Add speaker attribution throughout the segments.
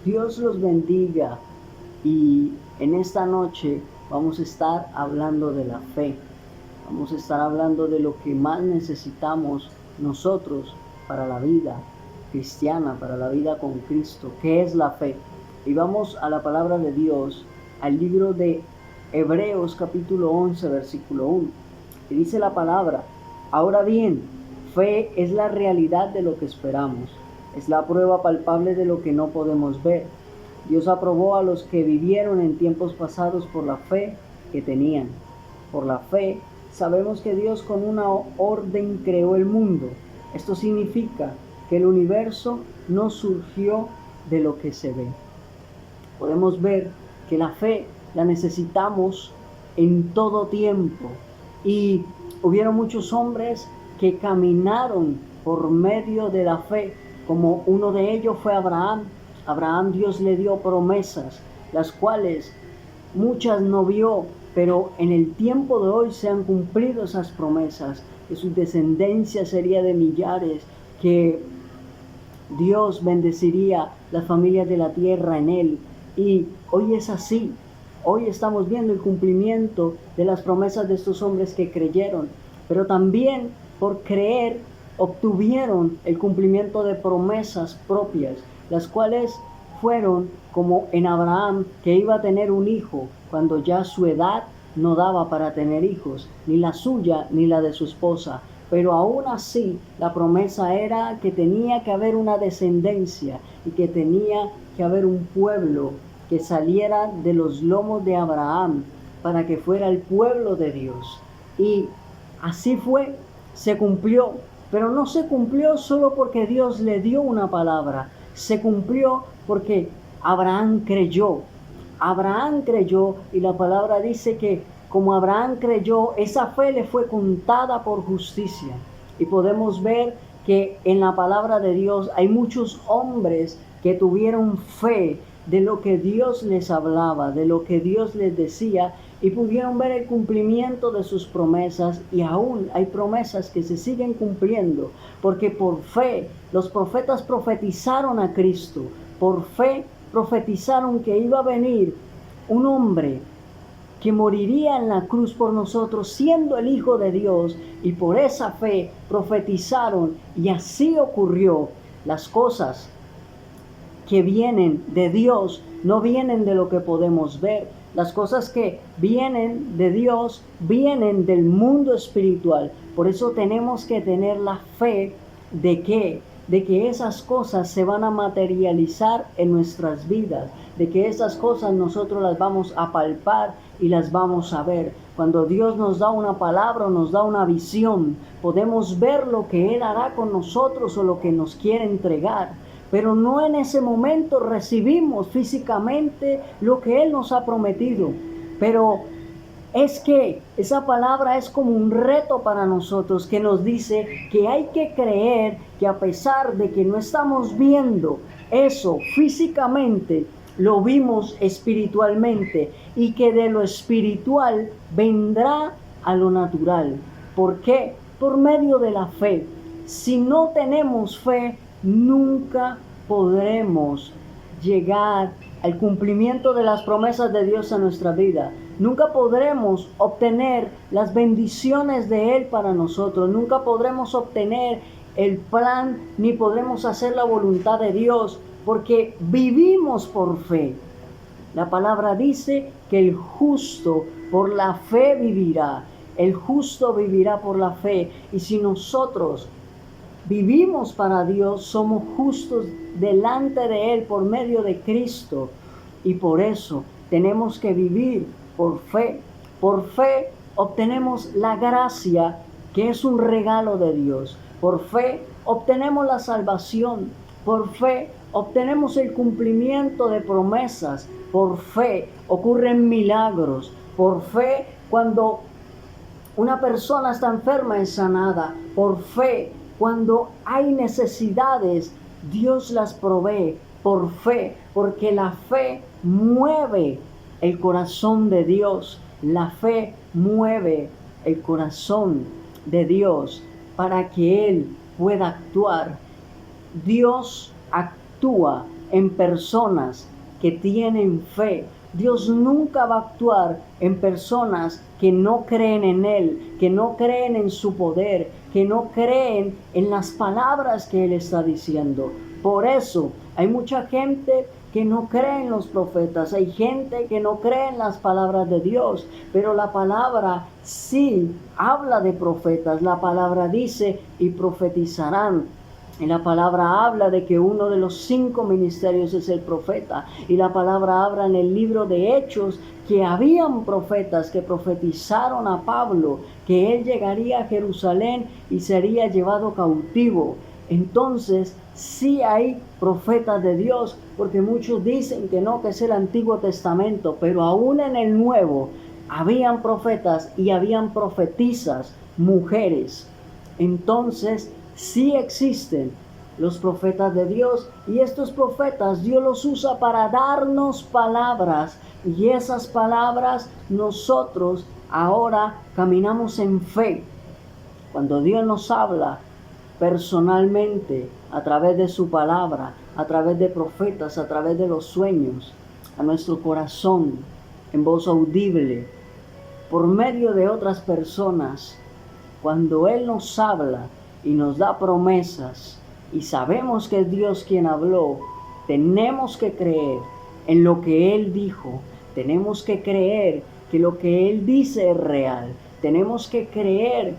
Speaker 1: Dios los bendiga y en esta noche vamos a estar hablando de la fe. Vamos a estar hablando de lo que más necesitamos nosotros para la vida cristiana, para la vida con Cristo, que es la fe. Y vamos a la palabra de Dios, al libro de Hebreos capítulo 11, versículo 1. Y dice la palabra: ahora bien, fe es la realidad de lo que esperamos, es la prueba palpable de lo que no podemos ver. Dios aprobó a los que vivieron en tiempos pasados por la fe que tenían. Por la fe sabemos que Dios con una orden creó el mundo. Esto significa que el universo no surgió de lo que se ve. Podemos ver que la fe la necesitamos en todo tiempo. Y hubieron muchos hombres que caminaron por medio de la fe, como uno de ellos fue Abraham. Abraham, Dios le dio promesas, las cuales muchas no vio, pero en el tiempo de hoy se han cumplido esas promesas, que su descendencia sería de millares, que Dios bendeciría las familias de la tierra en él. Y hoy es así. Hoy estamos viendo el cumplimiento de las promesas de estos hombres que creyeron, pero también por creer obtuvieron el cumplimiento de promesas propias, las cuales fueron como en Abraham, que iba a tener un hijo cuando ya su edad no daba para tener hijos, ni la suya ni la de su esposa. Pero aún así la promesa era que tenía que haber una descendencia y que tenía que haber un pueblo que saliera de los lomos de Abraham para que fuera el pueblo de Dios. Y así fue, se cumplió, pero no se cumplió solo porque Dios le dio una palabra, se cumplió porque Abraham creyó. Abraham creyó y la palabra dice que como Abraham creyó, esa fe le fue contada por justicia. Y podemos ver que en la palabra de Dios hay muchos hombres que tuvieron fe de lo que Dios les hablaba, de lo que Dios les decía, y pudieron ver el cumplimiento de sus promesas. Y aún hay promesas que se siguen cumpliendo, porque por fe los profetas profetizaron a Cristo, por fe profetizaron que iba a venir un hombre que moriría en la cruz por nosotros, siendo el Hijo de Dios, y por esa fe profetizaron, y así ocurrió. Las cosas que vienen de Dios no vienen de lo que podemos ver. Las cosas que vienen de Dios vienen del mundo espiritual. Por eso tenemos que tener la fe de que esas cosas se van a materializar en nuestras vidas, de que esas cosas nosotros las vamos a palpar y las vamos a ver. Cuando Dios nos da una palabra o nos da una visión, podemos ver lo que Él hará con nosotros o lo que nos quiere entregar. Pero no en ese momento recibimos físicamente lo que Él nos ha prometido. Pero es que esa palabra es como un reto para nosotros, que nos dice que hay que creer que a pesar de que no estamos viendo eso físicamente, lo vimos espiritualmente, y que de lo espiritual vendrá a lo natural. ¿Por qué? Por medio de la fe. Si no tenemos fe, nunca podremos llegar al cumplimiento de las promesas de Dios en nuestra vida. Nunca podremos obtener las bendiciones de Él para nosotros. Nunca podremos obtener el plan, ni podremos hacer la voluntad de Dios, porque vivimos por fe. La palabra dice que el justo por la fe vivirá. El justo vivirá por la fe. Y si nosotros vivimos para Dios, somos justos delante de Él por medio de Cristo. Y por eso tenemos que vivir por fe. Por fe obtenemos la gracia, que es un regalo de Dios. Por fe obtenemos la salvación. Por fe obtenemos el cumplimiento de promesas. Por fe ocurren milagros. Por fe, cuando una persona está enferma, es sanada. Por fe, cuando hay necesidades, Dios las provee. Por fe, porque la fe mueve el corazón de Dios. La fe mueve el corazón de Dios para que Él pueda actuar. Dios actúa en personas que tienen fe. Dios nunca va a actuar en personas que no creen en Él, que no creen en su poder, que no creen en las palabras que Él está diciendo. Por eso hay mucha gente que no cree en los profetas, hay gente que no cree en las palabras de Dios, pero la palabra sí habla de profetas. La palabra dice: y profetizarán. Y la palabra habla de que uno de los 5 ministerios es el profeta. Y la palabra habla en el libro de Hechos que habían profetas que profetizaron a Pablo que él llegaría a Jerusalén y sería llevado cautivo. Entonces, sí hay profetas de Dios, porque muchos dicen que no, que es el Antiguo Testamento, pero aún en el Nuevo habían profetas y habían profetisas, mujeres. Entonces, sí existen los profetas de Dios, y estos profetas Dios los usa para darnos palabras, y esas palabras nosotros ahora caminamos en fe. Cuando Dios nos habla personalmente, a través de su palabra, a través de profetas, a través de los sueños, a nuestro corazón, en voz audible, por medio de otras personas, cuando Él nos habla y nos da promesas, y sabemos que es Dios quien habló, tenemos que creer en lo que Él dijo, tenemos que creer que lo que Él dice es real, tenemos que creer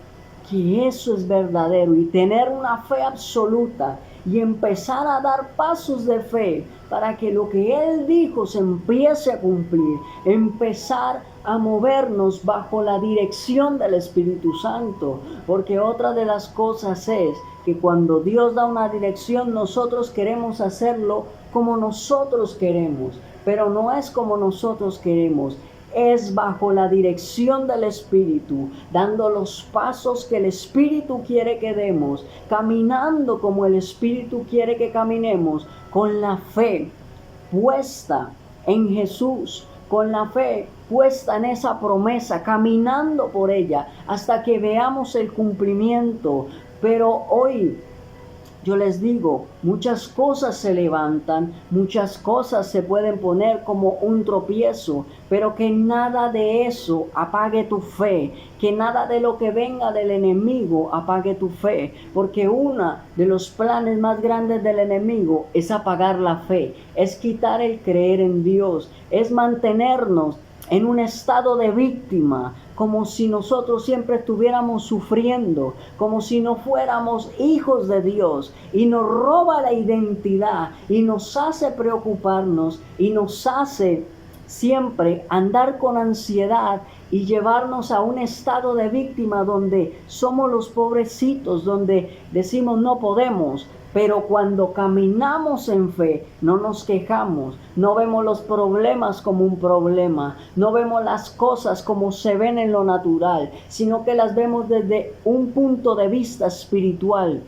Speaker 1: que eso es verdadero y tener una fe absoluta y empezar a dar pasos de fe para que lo que Él dijo se empiece a cumplir, empezar a movernos bajo la dirección del Espíritu Santo, porque otra de las cosas es que cuando Dios da una dirección nosotros queremos hacerlo como nosotros queremos, pero no es como nosotros queremos. Es bajo la dirección del Espíritu, dando los pasos que el Espíritu quiere que demos, caminando como el Espíritu quiere que caminemos, con la fe puesta en Jesús, con la fe puesta en esa promesa, caminando por ella hasta que veamos el cumplimiento. Pero hoy yo les digo, muchas cosas se levantan, muchas cosas se pueden poner como un tropiezo, pero que nada de eso apague tu fe, que nada de lo que venga del enemigo apague tu fe, porque uno de los planes más grandes del enemigo es apagar la fe, es quitar el creer en Dios, es mantenernos en un estado de víctima, como si nosotros siempre estuviéramos sufriendo, como si no fuéramos hijos de Dios, y nos roba la identidad y nos hace preocuparnos y nos hace siempre andar con ansiedad y llevarnos a un estado de víctima donde somos los pobrecitos, donde decimos no podemos. Pero cuando caminamos en fe, no nos quejamos, no vemos los problemas como un problema, no vemos las cosas como se ven en lo natural, sino que las vemos desde un punto de vista espiritual.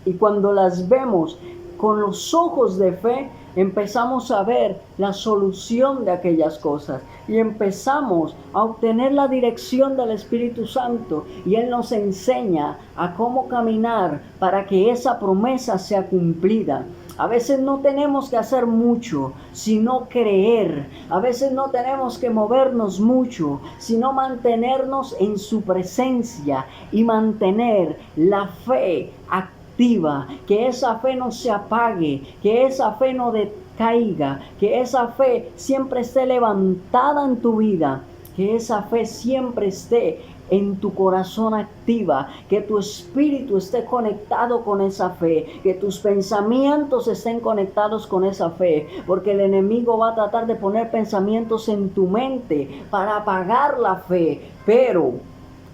Speaker 1: Y cuando las vemos con los ojos de fe, empezamos a ver la solución de aquellas cosas y empezamos a obtener la dirección del Espíritu Santo, y Él nos enseña a cómo caminar para que esa promesa sea cumplida. A veces no tenemos que hacer mucho, sino creer. A veces no tenemos que movernos mucho, sino mantenernos en su presencia y mantener la fe activa, que esa fe no se apague, que esa fe no decaiga, que esa fe siempre esté levantada en tu vida, que esa fe siempre esté en tu corazón activa, que tu espíritu esté conectado con esa fe, que tus pensamientos estén conectados con esa fe, porque el enemigo va a tratar de poner pensamientos en tu mente para apagar la fe, pero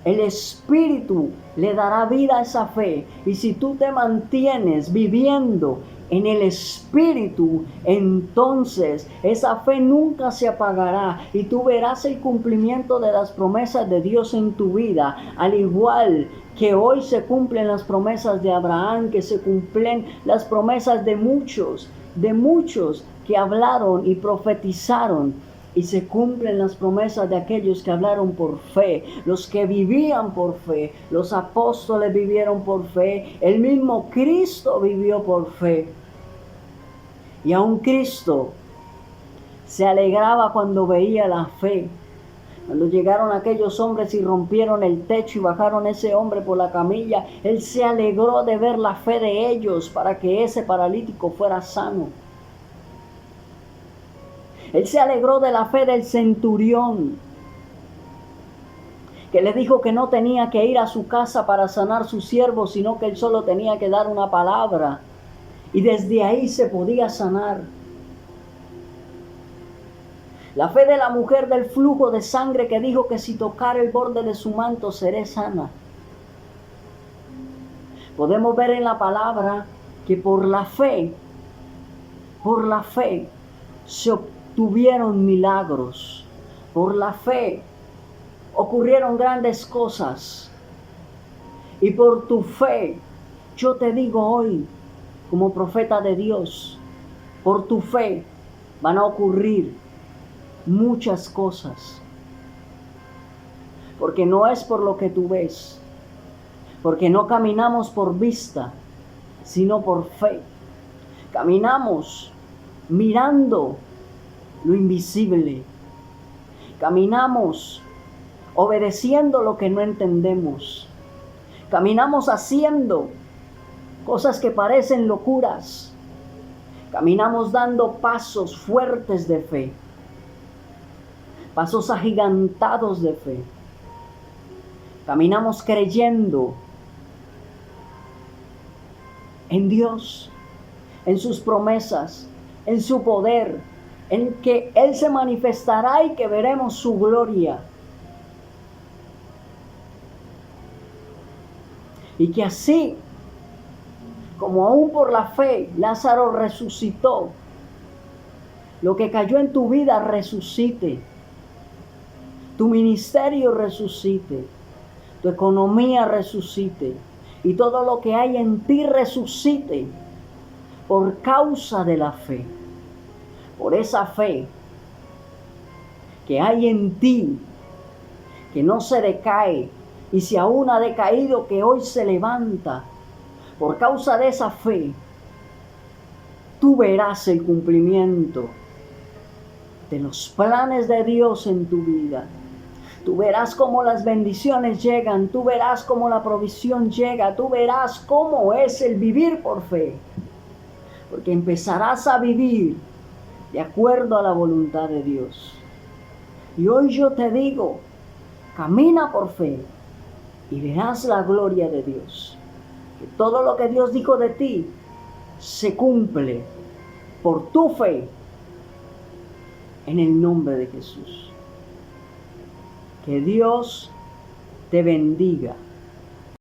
Speaker 1: el Espíritu le dará vida a esa fe, y si tú te mantienes viviendo en el Espíritu, entonces esa fe nunca se apagará y tú verás el cumplimiento de las promesas de Dios en tu vida, al igual que hoy se cumplen las promesas de Abraham, que se cumplen las promesas de muchos que hablaron y profetizaron. Y se cumplen las promesas de aquellos que hablaron por fe, los que vivían por fe. Los apóstoles vivieron por fe, el mismo Cristo vivió por fe. Y aún Cristo se alegraba cuando veía la fe. Cuando llegaron aquellos hombres y rompieron el techo y bajaron ese hombre por la camilla, Él se alegró de ver la fe de ellos para que ese paralítico fuera sano. Él se alegró de la fe del centurión, que le dijo que no tenía que ir a su casa para sanar su siervo, sino que él solo tenía que dar una palabra y desde ahí se podía sanar. La fe de la mujer del flujo de sangre que dijo que si tocara el borde de su manto seré sana. Podemos ver en la palabra que por la fe se obtuvieron milagros. Por la fe ocurrieron grandes cosas. Y por tu fe, yo te digo hoy, como profeta de Dios, por tu fe van a ocurrir muchas cosas. Porque no es por lo que tú ves. Porque no caminamos por vista, sino por fe. Caminamos mirando lo invisible. Caminamos obedeciendo lo que no entendemos. Caminamos haciendo cosas que parecen locuras. Caminamos dando pasos fuertes de fe. Pasos agigantados de fe. Caminamos creyendo en Dios, en sus promesas, en su poder, en que Él se manifestará y que veremos su gloria. Y que así, como aún por la fe Lázaro resucitó, lo que cayó en tu vida resucite, tu ministerio resucite, tu economía resucite, y todo lo que hay en ti resucite por causa de la fe. Por esa fe que hay en ti, que no se decae, y si aún ha decaído, que hoy se levanta. Por causa de esa fe, tú verás el cumplimiento de los planes de Dios en tu vida. Tú verás cómo las bendiciones llegan, tú verás cómo la provisión llega, tú verás cómo es el vivir por fe. Porque empezarás a vivir de acuerdo a la voluntad de Dios. Y hoy yo te digo, camina por fe y verás la gloria de Dios. Que todo lo que Dios dijo de ti se cumple por tu fe en el nombre de Jesús. Que Dios te bendiga.